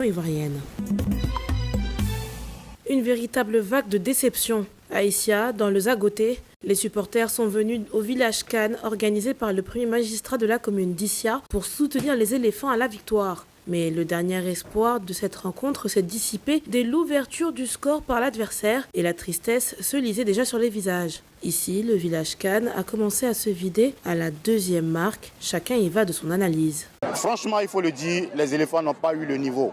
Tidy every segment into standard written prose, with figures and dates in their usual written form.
ivoirienne. Une véritable vague de déception. À Issia, dans le Zagoté, les supporters sont venus au village CAN organisé par le premier magistrat de la commune d'Issia pour soutenir les éléphants à la victoire. Mais le dernier espoir de cette rencontre s'est dissipé dès l'ouverture du score par l'adversaire et la tristesse se lisait déjà sur les visages. Ici, le village CAN a commencé à se vider à la deuxième marque. Chacun y va de son analyse. Franchement, il faut le dire, les éléphants n'ont pas eu le niveau.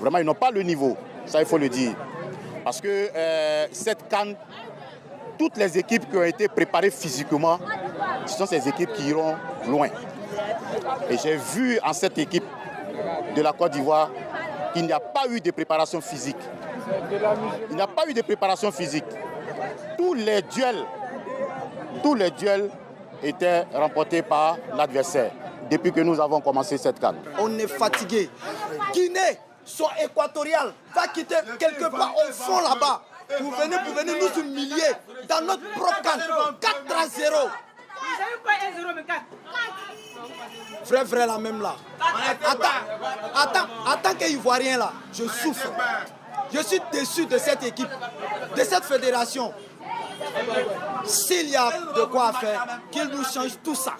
Vraiment, ils n'ont pas le niveau. Ça, il faut le dire. Parce que cette CAN, toutes les équipes qui ont été préparées physiquement, ce sont ces équipes qui iront loin. Et j'ai vu en cette équipe de la Côte d'Ivoire qu'il n'y a pas eu de préparation physique. Il n'y a pas eu de préparation physique. Tous les duels étaient remportés par l'adversaire depuis que nous avons commencé cette CAN. On est fatigué. Guinée, son équatorial, va quitter quelque part au fond là-bas. Vous venez nous humilier dans notre propre CAN. 4-0. Vrai, la même là. Attends qu'Ivoirien là, je souffre. Je suis déçu de cette équipe, de cette fédération. S'il y a de quoi faire, qu'il nous change tout ça.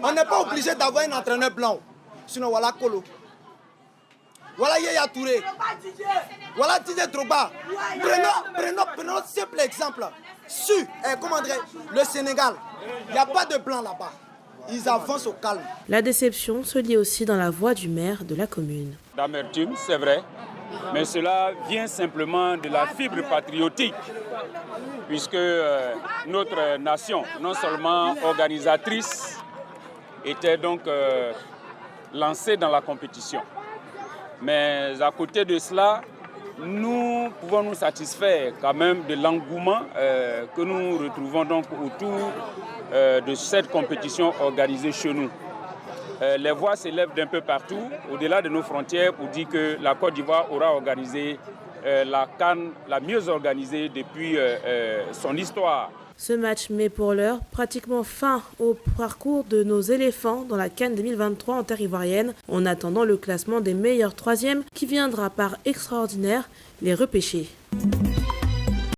On n'est pas obligé d'avoir un entraîneur blanc. Sinon, voilà Kolo. Voilà Yaya Touré. Voilà Didier Drogba. Prenons un simple exemple. Le Sénégal, il n'y a pas de blanc là-bas. Ils avancent au calme. La déception se lit aussi dans la voix du maire de la commune. D'amertume, c'est vrai, mais cela vient simplement de la fibre patriotique, puisque notre nation, non seulement organisatrice, était donc lancée dans la compétition. Mais à côté de cela, nous pouvons nous satisfaire quand même de l'engouement que nous retrouvons donc autour de cette compétition organisée chez nous. Les voix s'élèvent d'un peu partout, au-delà de nos frontières, pour dire que la Côte d'Ivoire aura organisé la CAN la mieux organisée depuis son histoire. Ce match met pour l'heure pratiquement fin au parcours de nos éléphants dans la CAN 2023 en terre ivoirienne, en attendant le classement des meilleurs troisièmes qui viendra par extraordinaire les repêcher.